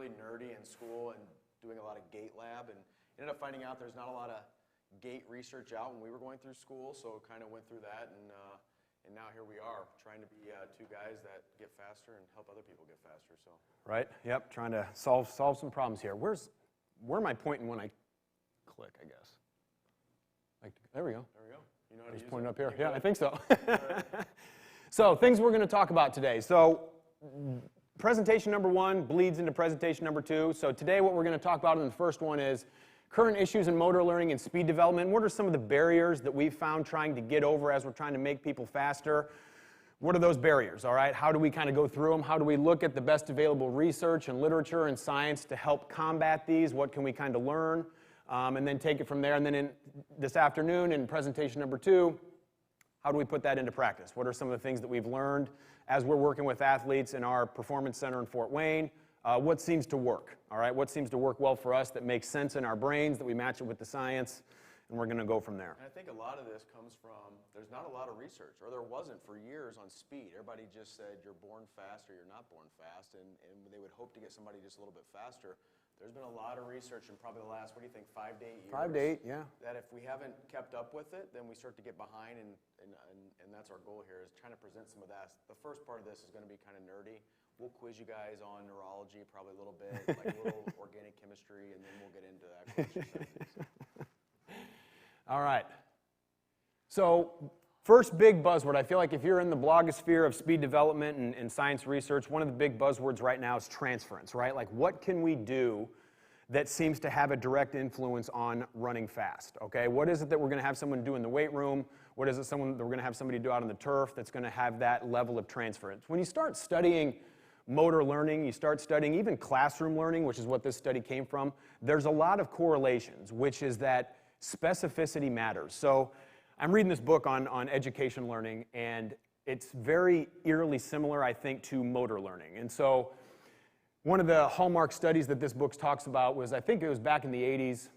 really nerdy in school and doing a lot of gait lab, and ended up finding out there's not a lot of gait research out when we were going through school, so kind of went through that, and now here we are, trying to be two guys that get faster and help other people get faster. So. Right. Yep. Trying to solve some problems here. Where am I pointing when I click? I guess. There we go. There we go. You know how to just use pointing it? up here. You Yeah, good? I think so. Right. So things we're going to talk about today. So presentation number 1 bleeds into presentation number 2. So today what we're going to talk about in the first one is current issues in motor learning and speed development. What are some of the barriers that we've found trying to get over as we're trying to make people faster? What are those barriers, all right? How do we kind of go through them? How do we look at the best available research and literature and science to help combat these? What can we kind of learn? And then take it from there. And then this afternoon in presentation number 2, how do we put that into practice? What are some of the things that we've learned as we're working with athletes in our performance center in Fort Wayne? What seems to work, all right? What seems to work well for us that makes sense in our brains, that we match it with the science, and we're going to go from there. And I think a lot of this comes from, there's not a lot of research, or there wasn't for years on speed. Everybody just said you're born fast or you're not born fast, and they would hope to get somebody just a little bit faster. There's been a lot of research in probably the last, what do you think, 5 to 8 years? 5 to 8, yeah. That if we haven't kept up with it, then we start to get behind, and that's our goal here, is trying to present some of that. The first part of this is going to be kind of nerdy. We'll quiz you guys on neurology probably a little bit, like a little organic chemistry, and then we'll get into that question. All right. So first big buzzword, I feel like if you're in the blogosphere of speed development and science research, one of the big buzzwords right now is transference, right? Like what can we do that seems to have a direct influence on running fast, okay? What is it that we're going to have someone do in the weight room? What is it that we're going to have somebody do out on the turf that's going to have that level of transference? When you start studying motor learning, you start studying even classroom learning, which is what this study came from, there's a lot of correlations, which is that specificity matters. So I'm reading this book on education learning, and it's very eerily similar, I think, to motor learning. And so one of the hallmark studies that this book talks about was, I think it was back in the 80s,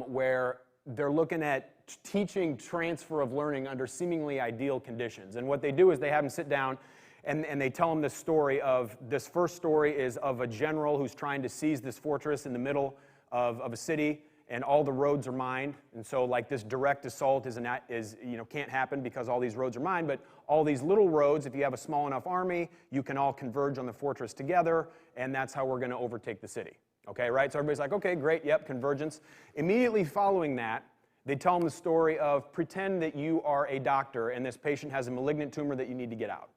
where they're looking at teaching transfer of learning under seemingly ideal conditions. And what they do is they have them sit down and they tell them this story of, this first story is of a general who's trying to seize this fortress in the middle of a city, and all the roads are mined. And so like this direct assault can't happen because all these roads are mined, but all these little roads, if you have a small enough army, you can all converge on the fortress together, and that's how we're going to overtake the city. Okay, right? So everybody's like, okay, great, yep, convergence. Immediately following that, they tell them the story of, pretend that you are a doctor and this patient has a malignant tumor that you need to get out.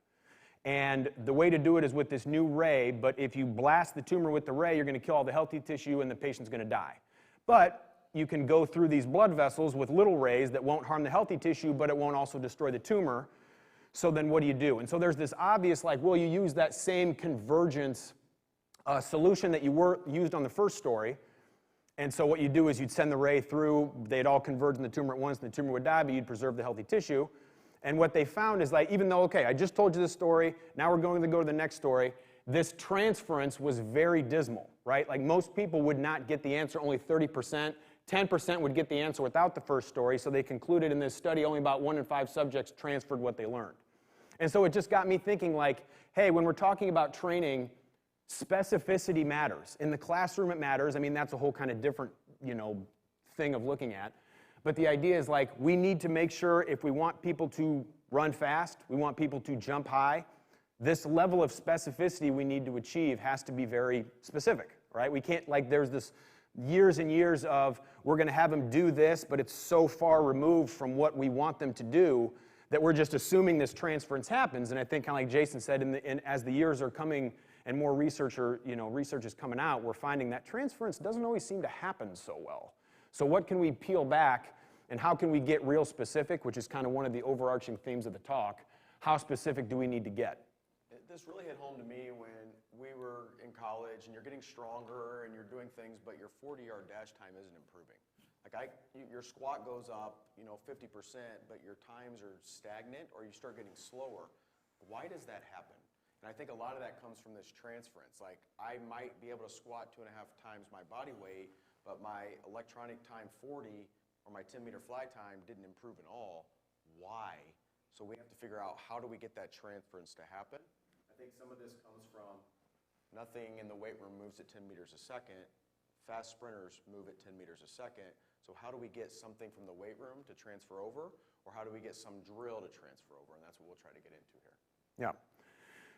And the way to do it is with this new ray, but if you blast the tumor with the ray, you're going to kill all the healthy tissue and the patient's going to die. But you can go through these blood vessels with little rays that won't harm the healthy tissue, but it won't also destroy the tumor. So then what do you do? And so there's this obvious, like, well, you use that same convergence solution that you used on the first story. And so what you do is you'd send the ray through, they'd all converge in the tumor at once, and the tumor would die, but you'd preserve the healthy tissue. And what they found is, like, even though, okay, I just told you this story, now we're going to go to the next story, this transference was very dismal, right? Like most people would not get the answer, only 30%. 10% would get the answer without the first story, so they concluded in this study only about 1 in 5 subjects transferred what they learned. And so it just got me thinking, like, hey, when we're talking about training, specificity matters. In the classroom it matters. I mean, that's a whole kind of different, thing of looking at. But the idea is, like, we need to make sure if we want people to run fast, we want people to jump high, this level of specificity we need to achieve has to be very specific, right? We can't, like, there's this years and years of, we're going to have them do this, but it's so far removed from what we want them to do that we're just assuming this transference happens. And I think, kind of like Jason said, as the years are coming and more research is coming out, we're finding that transference doesn't always seem to happen so well. So what can we peel back, and how can we get real specific, which is kind of one of the overarching themes of the talk? How specific do we need to get? This really hit home to me when we were in college, and you're getting stronger and you're doing things, but your 40-yard dash time isn't improving. Like your squat goes up, 50%, but your times are stagnant, or you start getting slower. Why does that happen? And I think a lot of that comes from this transference. Like, I might be able to squat 2.5 times my body weight, but my electronic time 40 or my 10-meter fly time didn't improve at all. Why? So we have to figure out, how do we get that transference to happen? I think some of this comes from Nothing in the weight room moves at 10 meters a second. Fast sprinters move at 10 meters a second. So how do we get something from the weight room to transfer over, or how do we get some drill to transfer over? And that's what we'll try to get into here. Yeah.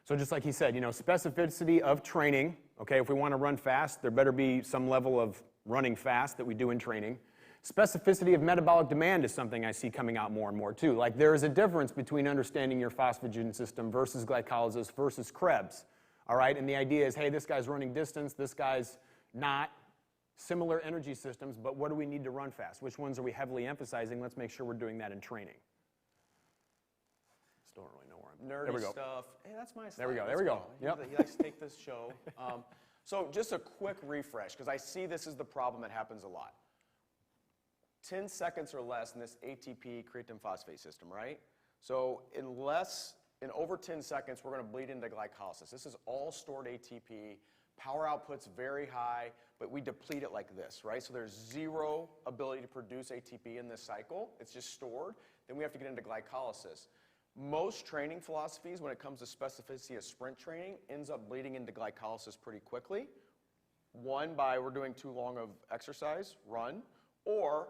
So just like he said, specificity of training, okay, if we want to run fast, there better be some level of running fast that we do in training. Specificity of metabolic demand is something I see coming out more and more too. Like there is a difference between understanding your phosphagen system versus glycolysis versus Krebs, all right? And the idea is, hey, this guy's running distance, this guy's not. Similar energy systems, but what do we need to run fast? Which ones are we heavily emphasizing? Let's make sure we're doing that in training. Still don't really know where I'm. Nerdy There we go. stuff. Hey, that's my slide. There we go. Let's There we go. Yep. He likes to take this show. So just a quick refresh, because I see this is the problem that happens a lot. 10 seconds or less in this ATP creatine phosphate system, right? So in over 10 seconds, we're going to bleed into glycolysis. This is all stored ATP. Power output's very high, but we deplete it like this, right? So there's zero ability to produce ATP in this cycle. It's just stored. Then we have to get into glycolysis. Most training philosophies, when it comes to specificity of sprint training, ends up bleeding into glycolysis pretty quickly. One, by we're doing too long of exercise, run, or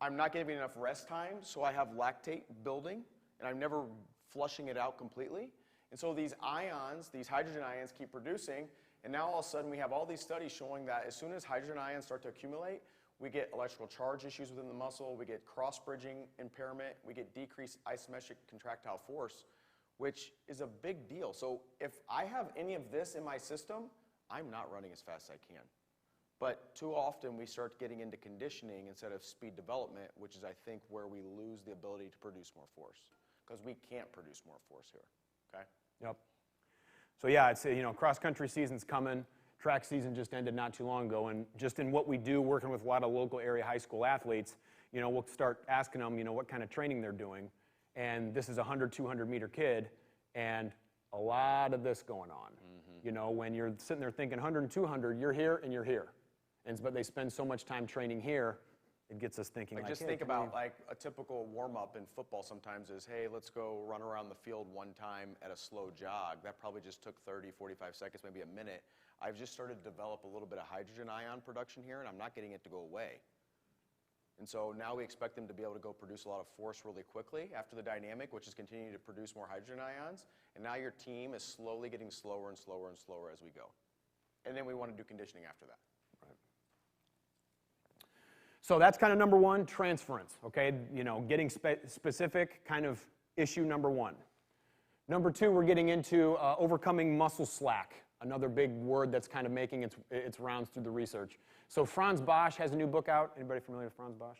I'm not giving enough rest time, so I have lactate building, and I'm never flushing it out completely. And so these ions, these hydrogen ions keep producing, and now all of a sudden we have all these studies showing that as soon as hydrogen ions start to accumulate, we get electrical charge issues within the muscle, we get cross-bridging impairment, we get decreased isometric contractile force, which is a big deal. So if I have any of this in my system, I'm not running as fast as I can. But too often we start getting into conditioning instead of speed development, which is I think where we lose the ability to produce more force, because we can't produce more force here, okay? Yep. So yeah, I'd say, cross-country season's coming. Track season just ended not too long ago, and just in what we do, working with a lot of local area high school athletes, we'll start asking them, what kind of training they're doing. And this is a 100, 200-meter kid, and a lot of this going on. Mm-hmm. When you're sitting there thinking 100 and 200, you're here and you're here. But they spend so much time training here, it gets us thinking just hey, think about like a typical warm-up in football sometimes is, hey, let's go run around the field one time at a slow jog. That probably just took 30, 45 seconds, maybe a minute. I've just started to develop a little bit of hydrogen ion production here, and I'm not getting it to go away. And so now we expect them to be able to go produce a lot of force really quickly after the dynamic, which is continuing to produce more hydrogen ions. And now your team is slowly getting slower and slower and slower as we go. And then we want to do conditioning after that. So that's kind of number one, transference, okay? Getting specific, kind of issue number one. Number two, we're getting into overcoming muscle slack, another big word that's kind of making its rounds through the research. So Franz Bosch has a new book out. Anybody familiar with Franz Bosch?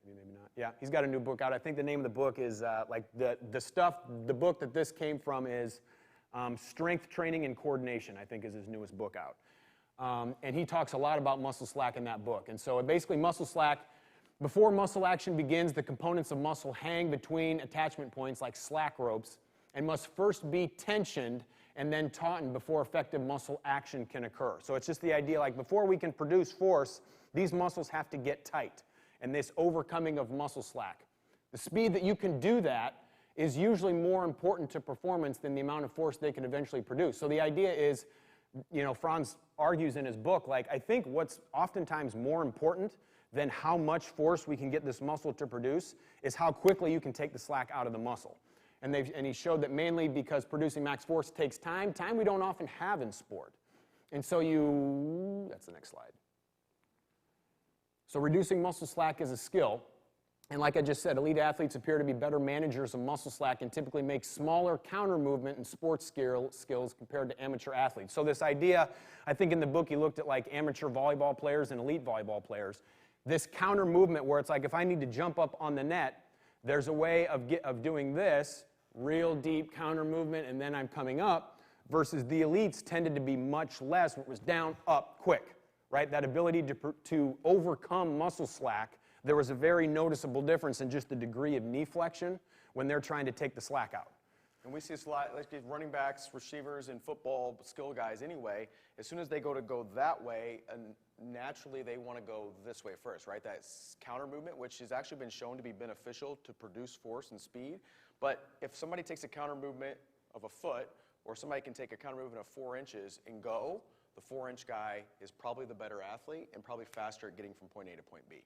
Maybe not. Yeah, he's got a new book out. I think the name of the book is, the book that this came from is Strength Training and Coordination, I think is his newest book out. And he talks a lot about muscle slack in that book. And so basically muscle slack, before muscle action begins, the components of muscle hang between attachment points like slack ropes and must first be tensioned and then tautened before effective muscle action can occur. So it's just the idea like before we can produce force, these muscles have to get tight, and this overcoming of muscle slack. The speed that you can do that is usually more important to performance than the amount of force they can eventually produce. So the idea is, Franz argues in his book, I think what's oftentimes more important than how much force we can get this muscle to produce is how quickly you can take the slack out of the muscle. And he showed that mainly because producing max force takes time we don't often have in sport. And so that's the next slide. So reducing muscle slack is a skill. And like I just said, elite athletes appear to be better managers of muscle slack and typically make smaller counter movement and sports skills compared to amateur athletes. So this idea, I think in the book he looked at amateur volleyball players and elite volleyball players. This counter movement where it's like if I need to jump up on the net, there's a way of doing this, real deep counter movement, and then I'm coming up, versus the elites tended to be much less, where it was down, up, quick, right? That ability to overcome muscle slack. There was a very noticeable difference in just the degree of knee flexion when they're trying to take the slack out. And we see running backs, receivers, and football skill guys anyway, as soon as they go that way, naturally they want to go this way first, right? That counter movement, which has actually been shown to be beneficial to produce force and speed. But if somebody takes a counter movement of a foot or somebody can take a counter movement of 4 inches and go, the 4-inch guy is probably the better athlete and probably faster at getting from point A to point B.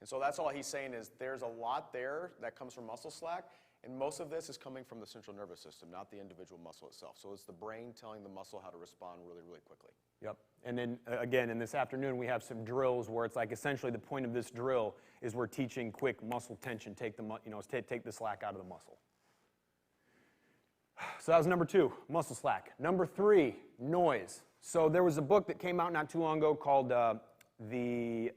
And so that's all he's saying is there's a lot there that comes from muscle slack, and most of this is coming from the central nervous system, not the individual muscle itself. So it's the brain telling the muscle how to respond really, really quickly. Yep. And then, again, in this afternoon, we have some drills where it's like essentially the point of this drill is we're teaching quick muscle tension, take the slack out of the muscle. So that was number 2, muscle slack. Number 3, noise. So there was a book that came out not too long ago called the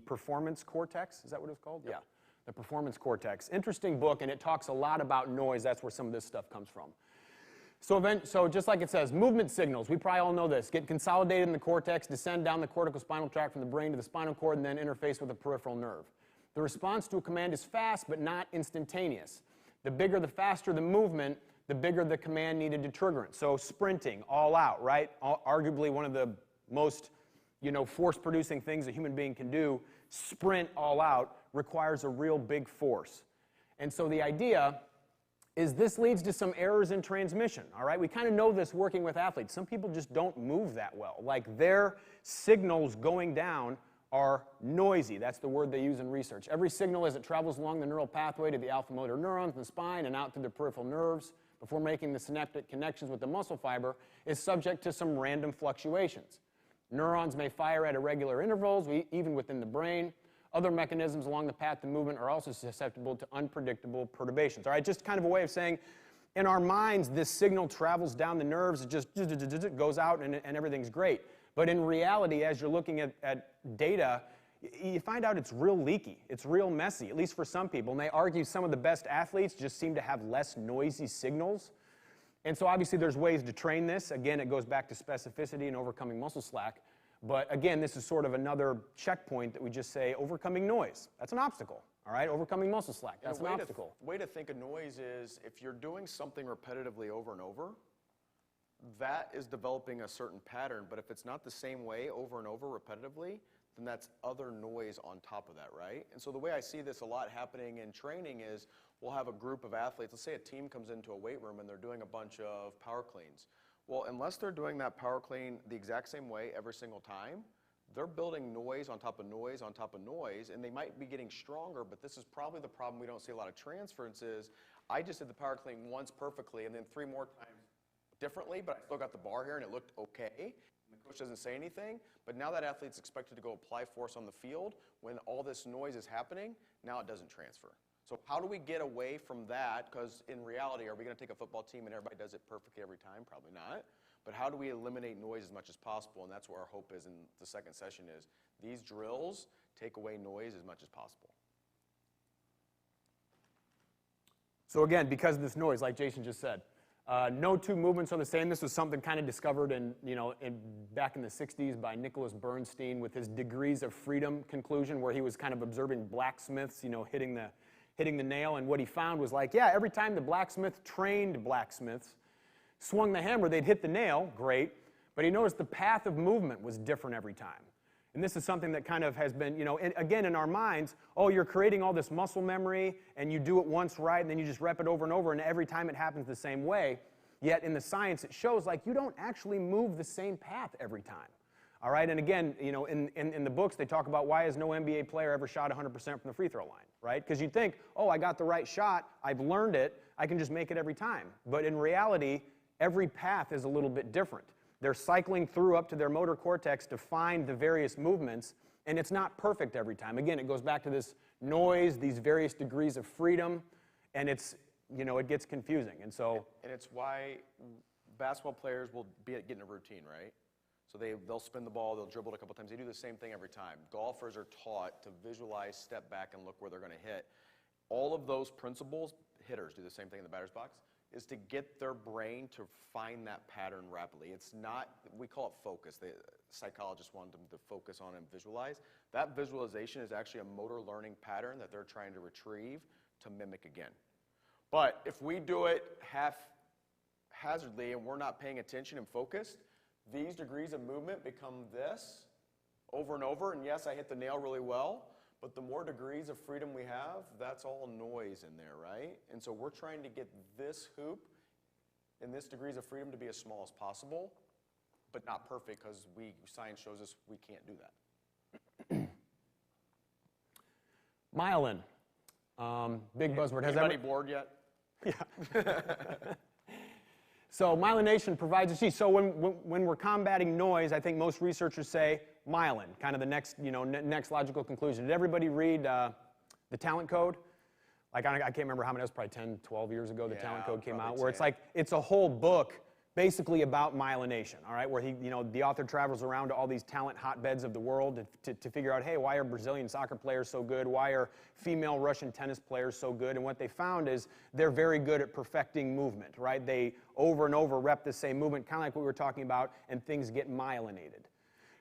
Performance Cortex. Is that what it's called? Yep. Yeah, the Performance Cortex. Interesting book, and it talks a lot about noise. That's where some of this stuff comes from. So just like it says, movement signals, we probably all know this, get consolidated in the cortex, descend down the cortical spinal tract from the brain to the spinal cord, and then interface with the peripheral nerve. The response to a command is fast, but not instantaneous. The bigger, the faster the movement, the bigger the command needed to trigger it. So sprinting, all out, right? Arguably one of the most, force-producing things a human being can do, sprint all out, requires a real big force. And so the idea is this leads to some errors in transmission, all right? We kind of know this working with athletes. Some people just don't move that well. Like their signals going down are noisy. That's the word they use in research. Every signal as it travels along the neural pathway to the alpha motor neurons in the spine and out through the peripheral nerves before making the synaptic connections with the muscle fiber is subject to some random fluctuations. Neurons may fire at irregular intervals, even within the brain. Other mechanisms along the path to movement are also susceptible to unpredictable perturbations. All right, just kind of a way of saying, in our minds, this signal travels down the nerves, it just goes out and everything's great. But in reality, as you're looking at data, you find out it's real leaky. It's real messy, at least for some people. And they argue some of the best athletes just seem to have less noisy signals. And so obviously there's ways to train this. Again, it goes back to specificity and overcoming muscle slack. But again, this is sort of another checkpoint that we just say, overcoming noise. That's an obstacle, all right? Overcoming muscle slack, that's an obstacle. The way to think of noise is if you're doing something repetitively over and over, that is developing a certain pattern. But if it's not the same way over and over repetitively, then that's other noise on top of that, right? And so the way I see this a lot happening in training is we'll have a group of athletes. Let's say a team comes into a weight room and they're doing a bunch of power cleans. Well, unless they're doing that power clean the exact same way every single time, they're building noise on top of noise on top of noise, and they might be getting stronger, but this is probably the problem we don't see a lot of transferences. I just did the power clean once perfectly and then 3 more times differently, but I still got the bar here and it looked okay. And the coach doesn't say anything, but now that athlete's expected to go apply force on the field when all this noise is happening, now it doesn't transfer. So how do we get away from that? Because in reality, are we going to take a football team and everybody does it perfectly every time? Probably not. But how do we eliminate noise as much as possible? And that's where our hope is in the second session is these drills take away noise as much as possible. So again, because of this noise, like Jason just said, no 2 movements are the same. This was something kind of discovered back in the 60s by Nicholas Bernstein with his degrees of freedom conclusion, where he was kind of observing blacksmiths, hitting the nail, and what he found was like, yeah, every time the blacksmith trained blacksmiths swung the hammer, they'd hit the nail, great, but he noticed the path of movement was different every time. And this is something that kind of has been, again, in our minds, oh, you're creating all this muscle memory, and you do it once right, and then you just rep it over and over, and every time it happens the same way. Yet in the science, it shows like you don't actually move the same path every time. All right, and again, in the books, they talk about why has no NBA player ever shot 100% from the free throw line, right? Because you'd think, oh, I got the right shot, I've learned it, I can just make it every time. But in reality, every path is a little bit different. They're cycling through up to their motor cortex to find the various movements, and it's not perfect every time. Again, it goes back to this noise, these various degrees of freedom, and it's, it gets confusing. And so, and it's why basketball players will get in a routine, right? So they'll spin the ball, they'll dribble it a couple times. They do the same thing every time. Golfers are taught to visualize, step back, and look where they're going to hit. All of those principles, hitters do the same thing in the batter's box, is to get their brain to find that pattern rapidly. It's not, we call it focus. The psychologists want them to focus on and visualize. That visualization is actually a motor learning pattern that they're trying to retrieve to mimic again. But if we do it haphazardly and we're not paying attention and focused, these degrees of movement become this over and over. And yes, I hit the nail really well, but the more degrees of freedom we have, that's all noise in there, right? And so we're trying to get this hoop in this degrees of freedom to be as small as possible, but not perfect because science shows us we can't do that. Myelin, big buzzword. Anybody bored yet? Yeah. So myelination provides a sheath. So when we're combating noise, I think most researchers say myelin, kind of the next, next logical conclusion. Did everybody read the Talent Code? Like, I can't remember how many, it was probably 10, 12 years ago the Talent Code came out, where it's like, it's a whole book basically about myelination, all right, where the author travels around to all these talent hotbeds of the world to figure out, hey, why are Brazilian soccer players so good? Why are female Russian tennis players so good? And what they found is they're very good at perfecting movement, right? They over and over rep the same movement, kind of like what we were talking about, and things get myelinated.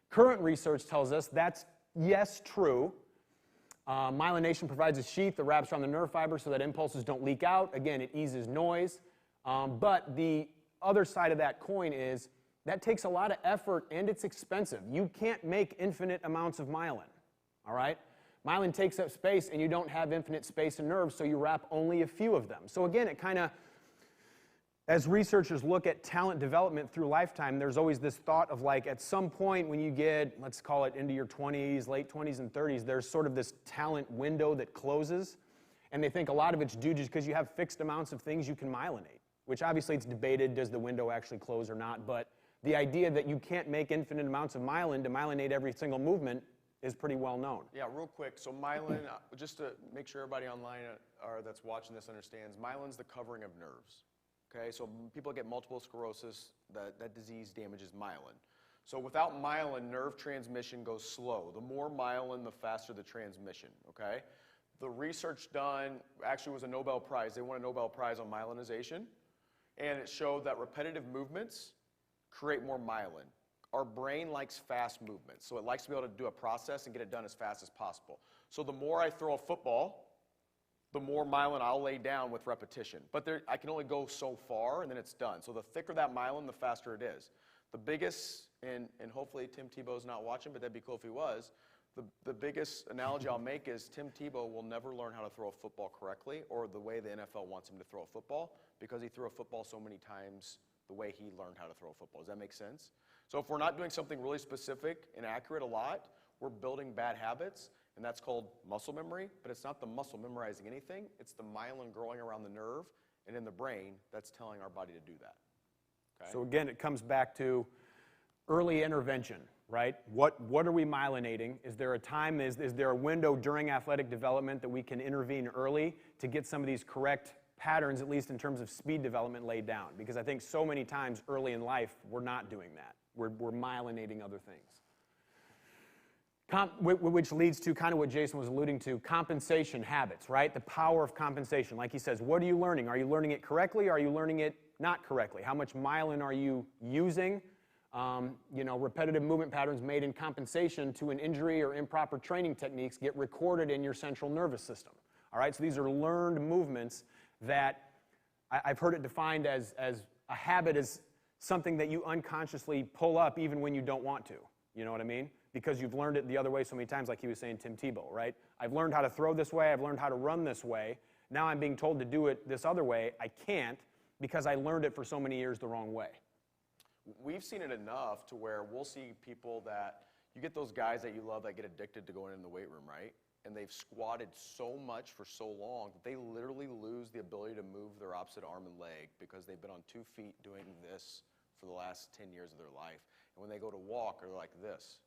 Current research tells us that's, yes, true. Myelination provides a sheath that wraps around the nerve fiber so that impulses don't leak out. Again, it eases noise. But the other side of that coin is that takes a lot of effort and it's expensive. You can't make infinite amounts of myelin, all right? Myelin takes up space and you don't have infinite space in nerves, so you wrap only a few of them. So again, it kind of, as researchers look at talent development through lifetime, there's always this thought of like, at some point when you get, let's call it into your 20s, late 20s and 30s, there's sort of this talent window that closes. And they think a lot of it's due just because you have fixed amounts of things you can myelinate, which obviously it's debated, does the window actually close or not? But the idea that you can't make infinite amounts of myelin to myelinate every single movement is pretty well known. Yeah, real quick. So myelin, just to make sure everybody online or that's watching this understands, myelin's the covering of nerves. Okay, so people get multiple sclerosis, that disease damages myelin. So without myelin, nerve transmission goes slow. The more myelin, the faster the transmission, okay? The research done actually was a Nobel Prize. They won a Nobel Prize on myelinization, and it showed that repetitive movements create more myelin. Our brain likes fast movements, so it likes to be able to do a process and get it done as fast as possible. So the more I throw a football, the more myelin I'll lay down with repetition. But I can only go so far, and then it's done. So the thicker that myelin, the faster it is. The biggest, and hopefully Tim Tebow's not watching, but that'd be cool if he was, the biggest analogy I'll make is Tim Tebow will never learn how to throw a football correctly or the way the NFL wants him to throw a football because he threw a football so many times the way he learned how to throw a football. Does that make sense? So if we're not doing something really specific and accurate a lot, we're building bad habits, and that's called muscle memory, but it's not the muscle memorizing anything, it's the myelin growing around the nerve and in the brain that's telling our body to do that. Okay? So again, it comes back to early intervention, right? What are we myelinating? Is there a time, is there a window during athletic development that we can intervene early to get some of these correct patterns, at least in terms of speed development, laid down? Because I think so many times early in life, we're not doing that. We're myelinating other things. Which leads to kind of what Jason was alluding to, compensation habits, right? The power of compensation. Like he says, what are you learning? Are you learning it correctly? Are you learning it not correctly? How much myelin are you using? Repetitive movement patterns made in compensation to an injury or improper training techniques get recorded in your central nervous system. All right, so these are learned movements that I've heard it defined as a habit is something that you unconsciously pull up even when you don't want to. You know what I mean? Because you've learned it the other way so many times, like he was saying, Tim Tebow, right? I've learned how to throw this way, I've learned how to run this way. Now I'm being told to do it this other way. I can't because I learned it for so many years the wrong way. We've seen it enough to where we'll see people that, you get those guys that you love that get addicted to going in the weight room, right? And they've squatted so much for so long that they literally lose the ability to move their opposite arm and leg because they've been on 2 feet doing this for the last 10 years of their life. And when they go to walk, they're like this.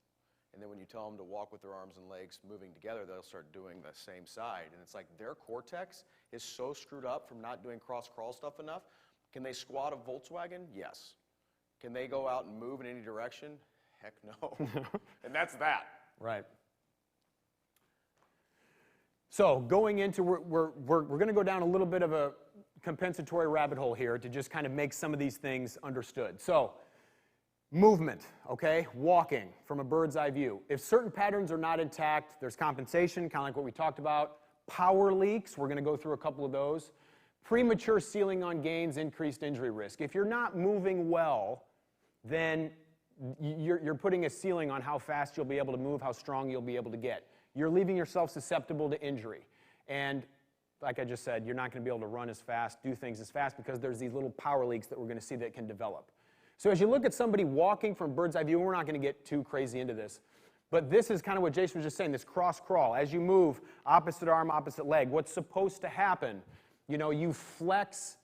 And then when you tell them to walk with their arms and legs moving together, they'll start doing the same side. And it's like their cortex is so screwed up from not doing cross-crawl stuff enough. Can they squat a Volkswagen? Yes. Can they go out and move in any direction? Heck no. And that's that. Right. So going into, we're going to go down a little bit of a compensatory rabbit hole here to just kind of make some of these things understood. So movement, okay, walking from a bird's eye view. If certain patterns are not intact, there's compensation, kind of like what we talked about. Power leaks, we're going to go through a couple of those. Premature ceiling on gains, increased injury risk. If you're not moving well, then you're putting a ceiling on how fast you'll be able to move, how strong you'll be able to get. You're leaving yourself susceptible to injury. And like I just said, you're not going to be able to run as fast, do things as fast, because there's these little power leaks that we're going to see that can develop. So as you look at somebody walking from bird's eye view, and we're not going to get too crazy into this, but this is kind of what Jason was just saying, this cross crawl. As you move, opposite arm, opposite leg, what's supposed to happen, you flex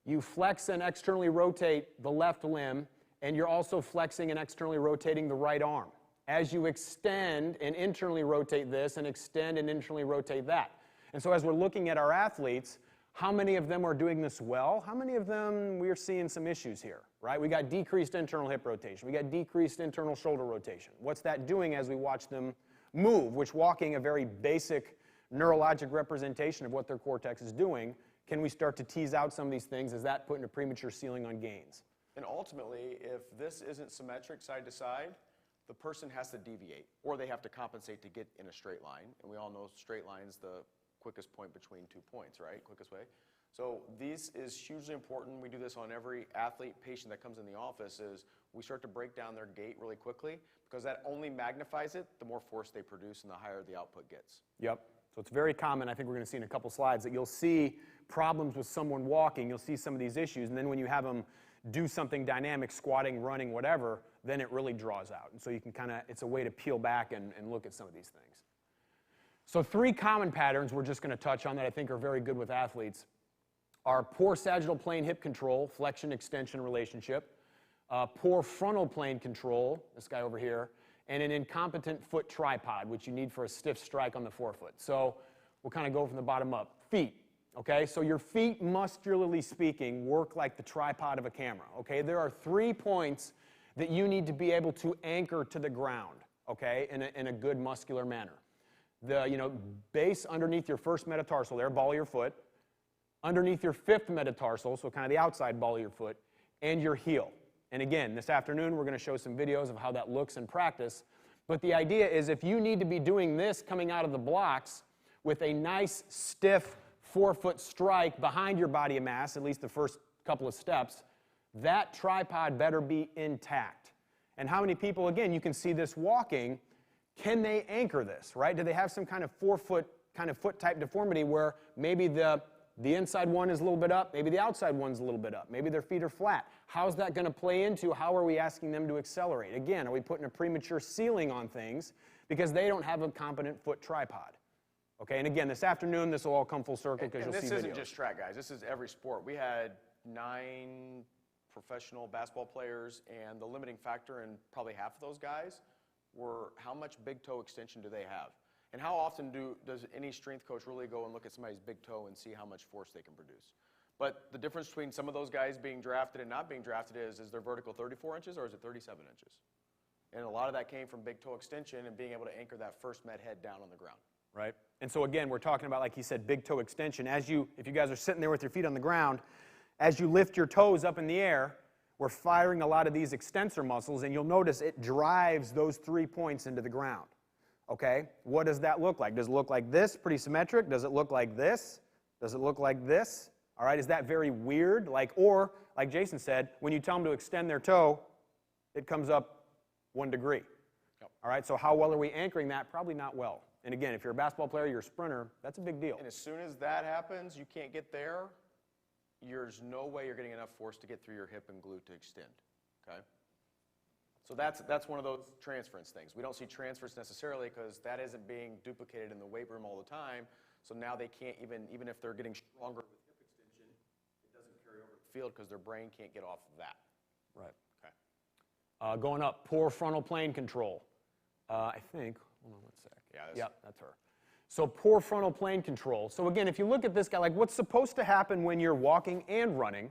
and externally rotate the left limb, and you're also flexing and externally rotating the right arm. As you extend and internally rotate this and extend and internally rotate that. And so as we're looking at our athletes, how many of them are doing this well? How many of them we're seeing some issues here, right? We got decreased internal hip rotation. We got decreased internal shoulder rotation. What's that doing as we watch them move, which walking, a very basic neurologic representation of what their cortex is doing, can we start to tease out some of these things? Is that putting a premature ceiling on gains? And ultimately, if this isn't symmetric side to side, the person has to deviate, or they have to compensate to get in a straight line. And we all know straight line's the quickest point between 2 points, right? Quickest way. So this is hugely important. We do this on every athlete, patient that comes in the office, is we start to break down their gait really quickly, because that only magnifies it the more force they produce and the higher the output gets. Yep. So it's very common, I think we're going to see in a couple slides, that you'll see problems with someone walking, you'll see some of these issues, and then when you have them do something dynamic, squatting, running, whatever, then it really draws out. And so you can it's a way to peel back and look at some of these things. So 3 common patterns we're just going to touch on that I think are very good with athletes are poor sagittal plane hip control, flexion-extension relationship, poor frontal plane control, this guy over here, and an incompetent foot tripod, which you need for a stiff strike on the forefoot. So we'll kind of go from the bottom up. Feet, okay? So your feet, muscularly speaking, work like the tripod of a camera, okay? There are 3 points that you need to be able to anchor to the ground, okay, in a good muscular manner. The base underneath your first metatarsal there, ball of your foot, underneath your 5th metatarsal, so kind of the outside ball of your foot, and your heel. And again, this afternoon we're going to show some videos of how that looks in practice. But the idea is if you need to be doing this coming out of the blocks with a nice, stiff forefoot strike behind your body of mass, at least the first couple of steps, that tripod better be intact. And how many people, again, you can see this walking, can they anchor this, right? Do they have some kind of forefoot, kind of foot-type deformity where maybe the inside one is a little bit up, maybe the outside one's a little bit up, maybe their feet are flat. How's that going to play into how are we asking them to accelerate? Again, are we putting a premature ceiling on things because they don't have a competent foot tripod? Okay, and again, this afternoon, this will all come full circle because you'll see videos. This isn't just track, guys. This is every sport. We had 9 professional basketball players, and the limiting factor in probably half of those guys were how much big toe extension do they have? And how often does any strength coach really go and look at somebody's big toe and see how much force they can produce? But the difference between some of those guys being drafted and not being drafted is their vertical 34 inches or is it 37 inches? And a lot of that came from big toe extension and being able to anchor that first med head down on the ground. Right. And so again, we're talking about, like he said, big toe extension. If you guys are sitting there with your feet on the ground, as you lift your toes up in the air, we're firing a lot of these extensor muscles, and you'll notice it drives those 3 points into the ground. Okay? What does that look like? Does it look like this, pretty symmetric? Does it look like this? Does it look like this? All right, is that very weird? Or, like Jason said, when you tell them to extend their toe, it comes up 1 degree. Yep. All right, so how well are we anchoring that? Probably not well. And again, if you're a basketball player, you're a sprinter, that's a big deal. And as soon as that happens, you can't get there, there's no way you're getting enough force to get through your hip and glute to extend, okay? So that's one of those transference things. We don't see transference necessarily because that isn't being duplicated in the weight room all the time, so now they can't even if they're getting stronger with hip extension, it doesn't carry over the field because their brain can't get off of that. Right. Okay. Going up, poor frontal plane control. I think, hold on one sec. Yeah, that's her. So poor frontal plane control. So again, if you look at this guy, like what's supposed to happen when you're walking and running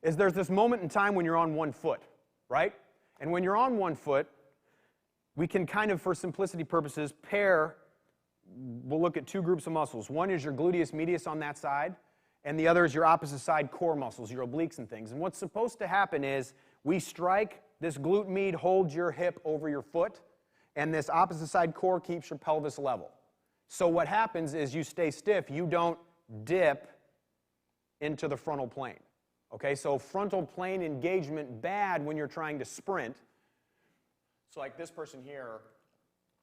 is there's this moment in time when you're on one foot, right? And when you're on one foot, we can kind of, for simplicity purposes, we'll look at 2 groups of muscles. One is your gluteus medius on that side, and the other is your opposite side core muscles, your obliques and things. And what's supposed to happen is we strike, this glute med holds your hip over your foot, and this opposite side core keeps your pelvis level. So what happens is you stay stiff, you don't dip into the frontal plane. Okay, so frontal plane engagement bad when you're trying to sprint. So like this person here,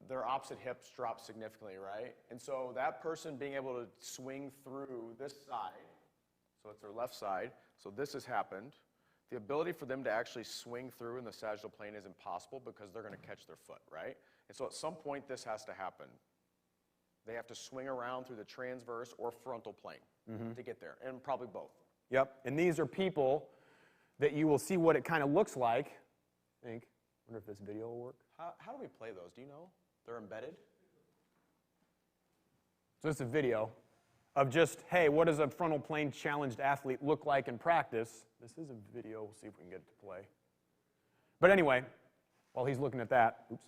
their opposite hips drop significantly, right? And so that person being able to swing through this side, so it's their left side, so this has happened. The ability for them to actually swing through in the sagittal plane is impossible because they're going to catch their foot, right? And so at some point this has to happen. They have to swing around through the transverse or frontal plane to get there, and probably both. Yep, and these are people that you will see what it kind of looks like. I think. Wonder if this video will work. How do we play those? Do you know? They're embedded? So it's a video of just, hey, what does a frontal plane challenged athlete look like in practice? This is a video. We'll see if we can get it to play. But anyway, while he's looking at that, oops.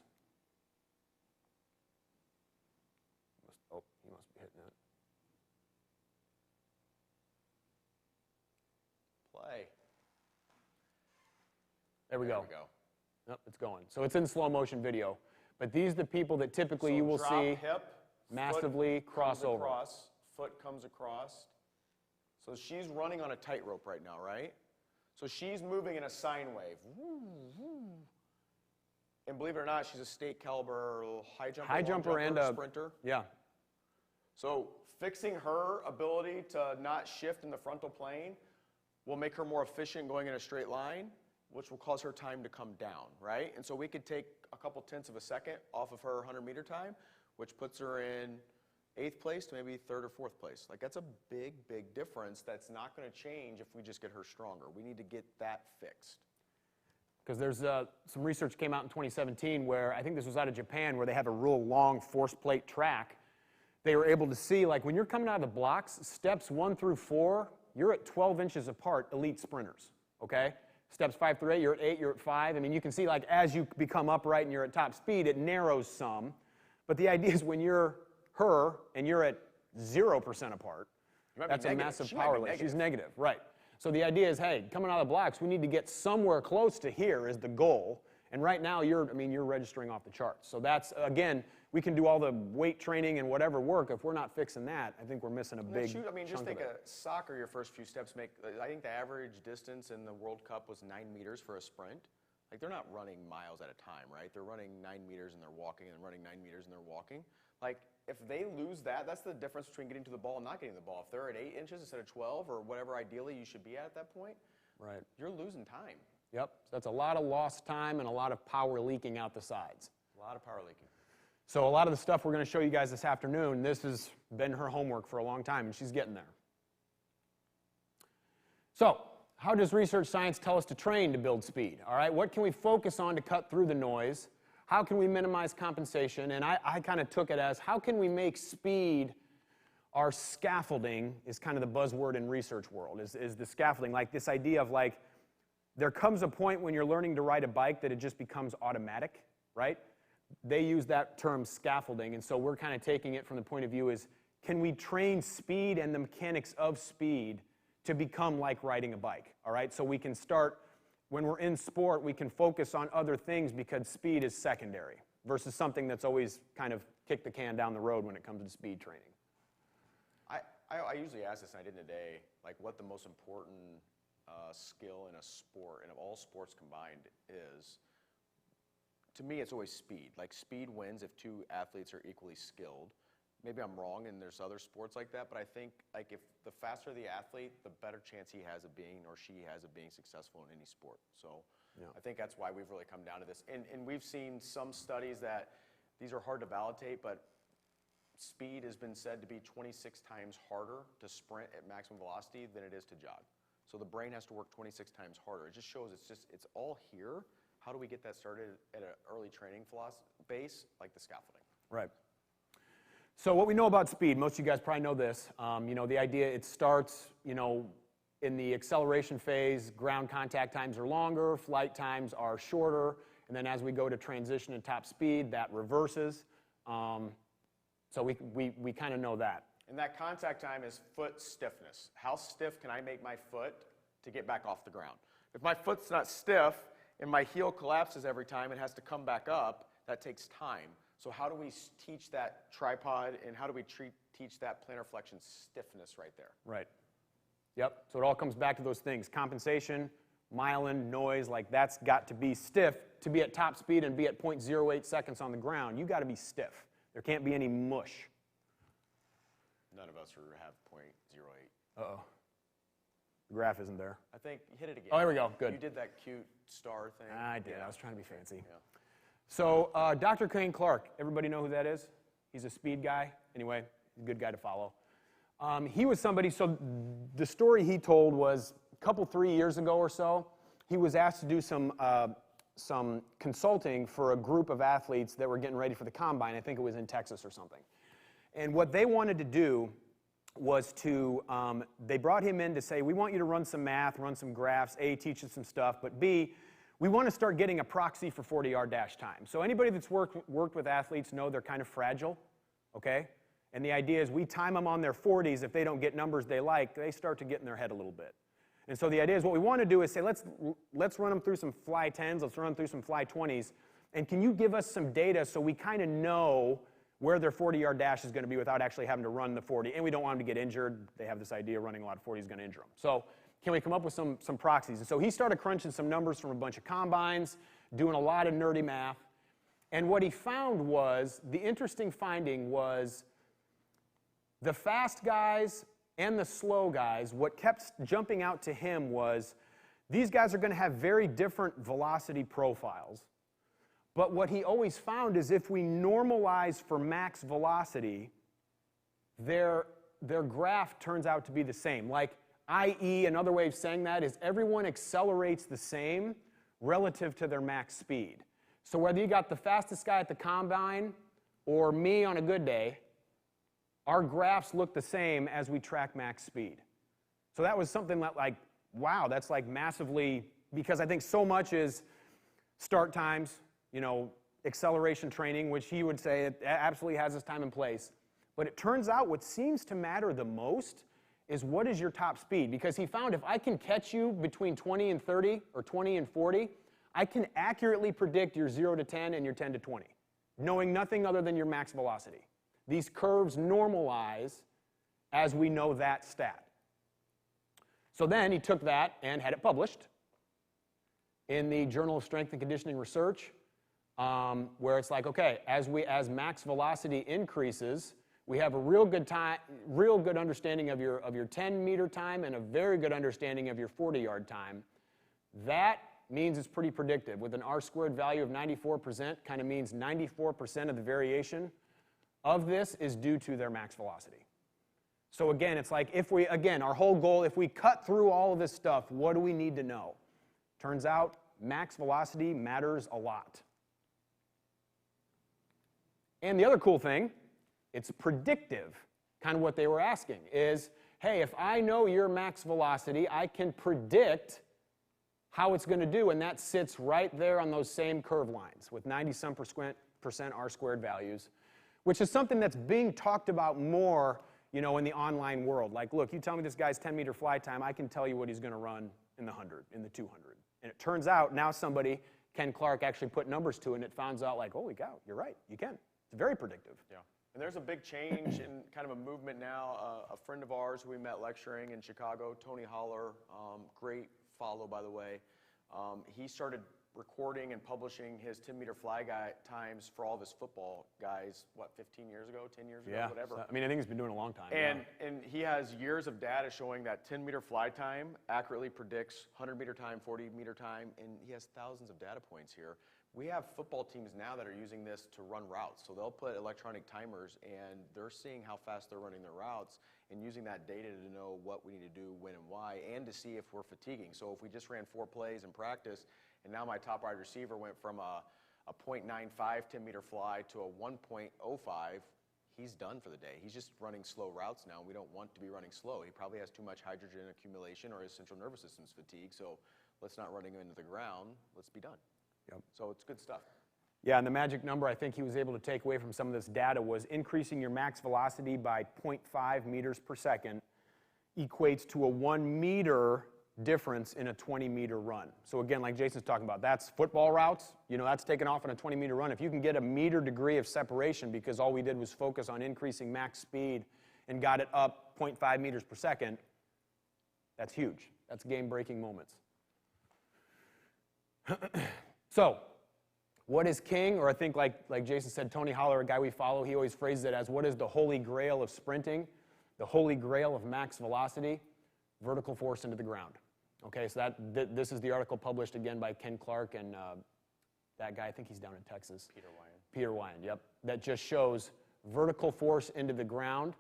Oh, he must be hitting it. Play. There we There go. we go. Yep, it's going. So it's in slow motion video. But these are the people that typically So you will drop see hip, massively foot cross comes over. across, foot comes across. So she's running on a tightrope right now, right? So she's moving in a sine wave. And believe it or not, she's a state caliber high jumper, High long jumper and a sprinter. Yeah. So fixing her ability to not shift in the frontal plane will make her more efficient going in a straight line, which will cause her time to come down, right? And so we could take a couple tenths of a second off of her 100-meter time, which puts her in 8th place to maybe 3rd or 4th place. Like, that's a big, big difference that's not going to change if we just get her stronger. We need to get that fixed. Because there's some research came out in 2017 where, I think this was out of Japan, where they have a real long force plate track. They were able to see, like, when you're coming out of the blocks, steps 1 through 4, you're at 12 inches apart, elite sprinters, okay? Steps 5 through 8, you're at 8, you're at 5. I mean, you can see, like, as you become upright and you're at top speed, it narrows some. But the idea is when you're her and you're at 0% apart, that's a massive power lift. She's negative, right. So the idea is, hey, coming out of the blocks, we need to get somewhere close to here is the goal. And right now, you're registering off the charts. So that's, again, we can do all the weight training and whatever work. If we're not fixing that, I think we're missing a big chunk of it. Just think a soccer, your first few steps make, I think the average distance in the World Cup was 9 meters for a sprint. Like, they're not running miles at a time, right? They're running 9 meters and they're walking, and running 9 meters and they're walking. Like, if they lose that, that's the difference between getting to the ball and not getting the ball. If they're at 8 inches instead of 12 or whatever ideally you should be at that point, right. You're losing time. Yep. So that's a lot of lost time and a lot of power leaking out the sides. A lot of power leaking. So a lot of the stuff we're going to show you guys this afternoon, this has been her homework for a long time, and she's getting there. So, how does research science tell us to train to build speed? All right, what can we focus on to cut through the noise? How can we minimize compensation? And I kind of took it as, how can we make speed our scaffolding is kind of the buzzword in research world, is the scaffolding. Like this idea of like, there comes a point when you're learning to ride a bike that it just becomes automatic, right? They use that term scaffolding, and so we're kind of taking it from the point of view is, can we train speed and the mechanics of speed to become like riding a bike, all right? So we can start, when we're in sport, we can focus on other things because speed is secondary versus something that's always kind of kick the can down the road when it comes to speed training. I usually ask this, and I did today, like what the most important skill in a sport, and of all sports combined, is. To me, it's always speed. Like, speed wins if two athletes are equally skilled. Maybe I'm wrong, and there's other sports like that, but I think like if the faster the athlete, the better chance he has of being, or she has of being successful in any sport. So yeah. I think that's why we've really come down to this. And we've seen some studies that these are hard to validate, but speed has been said to be 26 times harder to sprint at maximum velocity than it is to jog. So the brain has to work 26 times harder. It just shows it's all here. How do we get that started at an early training base, like the scaffolding? Right. So what we know about speed, most of you guys probably know this. The idea, it starts, in the acceleration phase, ground contact times are longer, flight times are shorter, and then as we go to transition and top speed, that reverses. So we kind of know that. And that contact time is foot stiffness. How stiff can I make my foot to get back off the ground? If my foot's not stiff and my heel collapses every time and has to come back up, that takes time. So how do we teach that tripod, and how do we teach that plantar flexion stiffness right there? Right. Yep. So it all comes back to those things: compensation, myelin, noise, like that's got to be stiff to be at top speed and be at 0.08 seconds on the ground. You got to be stiff. There can't be any mush. None of us have .08. Uh-oh. The graph isn't there. I think, hit it again. Oh, here we go. Good. You did that cute star thing. I did. I was trying to be fancy. Yeah. So Dr. Kane Clark, everybody know who that is? He's a speed guy. Anyway, he's a good guy to follow. He was somebody, so the story he told was a couple, 3 years ago or so, he was asked to do some consulting for a group of athletes that were getting ready for the combine. I think it was in Texas or something. And what they wanted to do was to, they brought him in to say, we want you to run some math, run some graphs, A, teach us some stuff, but B, we want to start getting a proxy for 40-yard dash time. So anybody that's worked with athletes know they're kind of fragile, okay? And the idea is we time them on their 40s. If they don't get numbers they like, they start to get in their head a little bit. And so the idea is what we want to do is say, let's run them through some fly 10s, let's run them through some fly 20s, and can you give us some data so we kind of know where their 40-yard dash is going to be without actually having to run the 40. And we don't want them to get injured. They have this idea running a lot of 40 is going to injure them. So can we come up with some proxies? And so he started crunching some numbers from a bunch of combines, doing a lot of nerdy math. And what he found was, the interesting finding was the fast guys and the slow guys, what kept jumping out to him was these guys are going to have very different velocity profiles. But what he always found is if we normalize for max velocity, their graph turns out to be the same. Like, i.e., another way of saying that is everyone accelerates the same relative to their max speed. So whether you got the fastest guy at the combine or me on a good day, our graphs look the same as we track max speed. So that was something that, like, wow, that's like massively, because I think so much is start times, acceleration training, which he would say it absolutely has its time and place. But it turns out what seems to matter the most is what is your top speed? Because he found if I can catch you between 20 and 30 or 20 and 40, I can accurately predict your 0 to 10 and your 10 to 20, knowing nothing other than your max velocity. These curves normalize as we know that stat. So then he took that and had it published in the Journal of Strength and Conditioning Research, where it's like, okay, as max velocity increases, we have a real good understanding of your 10-meter time and a very good understanding of your 40-yard time. That means it's pretty predictive. With an R-squared value of 94%, kind of means 94% of the variation of this is due to their max velocity. So again, it's like our whole goal, if we cut through all of this stuff, what do we need to know? Turns out max velocity matters a lot. And the other cool thing, it's predictive. Kind of what they were asking is, hey, if I know your max velocity, I can predict how it's going to do, and that sits right there on those same curve lines with 90-some% R-squared values, which is something that's being talked about more, in the online world. Like, look, you tell me this guy's 10-meter fly time, I can tell you what he's going to run in the 100, in the 200. And it turns out now somebody, Ken Clark, actually put numbers to it, and it finds out, like, holy cow, you're right, you can. It's very predictive. Yeah. And there's a big change in kind of a movement now. A friend of ours who we met lecturing in Chicago, Tony Holler, great follow, by the way, he started recording and publishing his 10-meter fly times for all of his football guys, 15 years ago, 10 years ago, whatever. So, I mean, I think he's been doing it a long time. And he has years of data showing that 10-meter fly time accurately predicts 100-meter time, 40-meter time, and he has thousands of data points here. We have football teams now that are using this to run routes. So they'll put electronic timers, and they're seeing how fast they're running their routes and using that data to know what we need to do, when and why, and to see if we're fatiguing. So if we just ran 4 plays in practice, and now my top wide receiver went from a .95 10-meter fly to a 1.05, he's done for the day. He's just running slow routes now. We don't want to be running slow. He probably has too much hydrogen accumulation or his central nervous system's fatigued, so let's not run him into the ground. Let's be done. Yep. So it's good stuff. Yeah, and the magic number I think he was able to take away from some of this data was increasing your max velocity by 0.5 meters per second equates to a 1 meter difference in a 20-meter run. So again, like Jason's talking about, that's football routes. That's taken off on a 20-meter run. If you can get a meter degree of separation because all we did was focus on increasing max speed and got it up 0.5 meters per second, that's huge. That's game-breaking moments. So, what is king? Or I think like Jason said, Tony Holler, a guy we follow, he always phrases it as, what is the holy grail of sprinting? The holy grail of max velocity? Vertical force into the ground. Okay, so this is the article published again by Ken Clark and that guy, I think he's down in Texas. Peter Wyand, yep. That just shows vertical force into the ground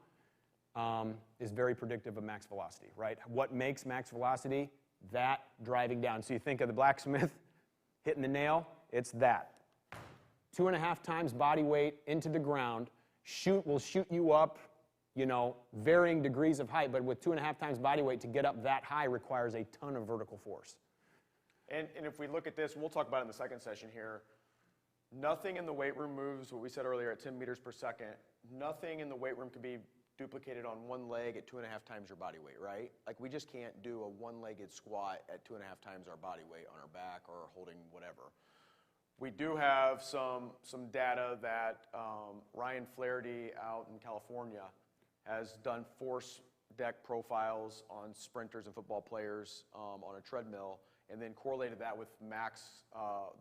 is very predictive of max velocity, right? What makes max velocity? That driving down. So you think of the blacksmith hitting the nail, it's that. 2.5 times body weight into the ground. Will shoot you up, you know, varying degrees of height, but with 2.5 times body weight to get up that high requires a ton of vertical force. And if we look at this, and we'll talk about it in the second session here, nothing in the weight room moves, what we said earlier, at 10 meters per second. Nothing in the weight room can be duplicated on one leg at 2.5 times your body weight, right? Like, we just can't do a one-legged squat at 2.5 times our body weight on our back or holding whatever. We do have some data that Ryan Flaherty out in California has done force deck profiles on sprinters and football players on a treadmill, and then correlated that with max,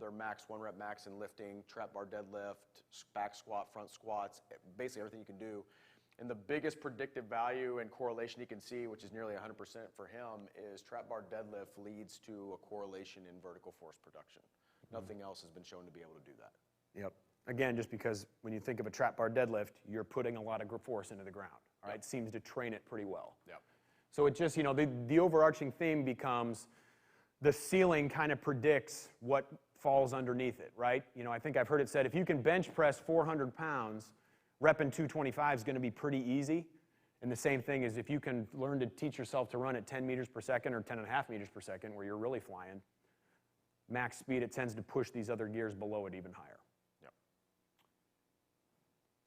their max, 1 rep max in lifting, trap bar deadlift, back squat, front squats, basically everything you can do. And the biggest predictive value and correlation you can see, which is nearly 100% for him, is trap bar deadlift leads to a correlation in vertical force production. Nothing else has been shown to be able to do that. Yep. Again, just because when you think of a trap bar deadlift, you're putting a lot of force into the ground. All right, it seems to train it pretty well. Yep. So it just, you know, the overarching theme becomes the ceiling kind of predicts what falls underneath it, right? You know, I think I've heard it said, if you can bench press 400 pounds, repping 225 is going to be pretty easy. And the same thing is if you can learn to teach yourself to run at 10 meters per second or 10.5 meters per second, where you're really flying, max speed, it tends to push these other gears below it even higher. Yep.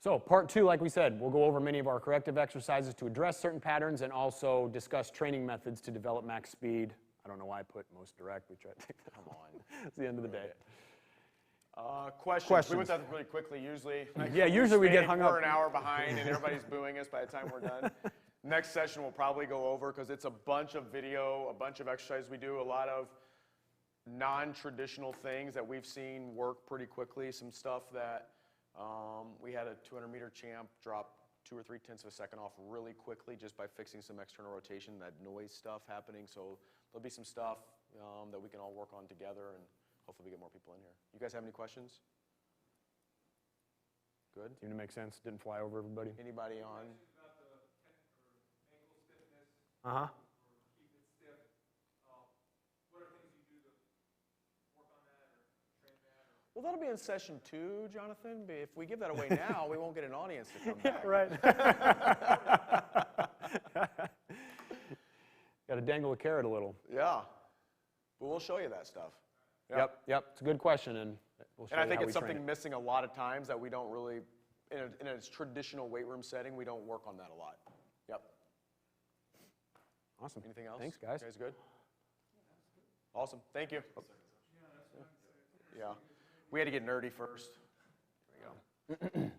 So part 2, like we said, we'll go over many of our corrective exercises to address certain patterns and also discuss training methods to develop max speed. I don't know why I put most direct. We tried to take that. Come on. It's the end of the day. Questions. We went through that really quickly. Usually, yeah, usually we get hung up. We're an hour behind, and everybody's booing us by the time we're done. Next session we'll probably go over, because it's a bunch of video, a bunch of exercises we do, a lot of non-traditional things that we've seen work pretty quickly. Some stuff that we had a 200-meter champ drop 2 or 3/10 of a second off really quickly just by fixing some external rotation, that noise stuff happening. So there'll be some stuff that we can all work on together, and hopefully we get more people in here. You guys have any questions? Good. Seemed to make sense. Didn't fly over everybody. Anybody on? About the ankle stiffness, Uh-huh. or keep it stiff. What are things you do to work on that or train that? Or Well, that'll be in session 2, Jonathan. But if we give that away now, we won't get an audience to come back. Right. Got to dangle a carrot a little. Yeah. But we'll show you that stuff. Yep. It's a good question, and we'll show And I you think how it's we train something it. missing a lot of times that we don't really, in a traditional weight room setting, we don't work on that a lot. Yep. Awesome. Anything else? Thanks, guys. You guys good? Awesome. Thank you. Yeah. We had to get nerdy first. There we go.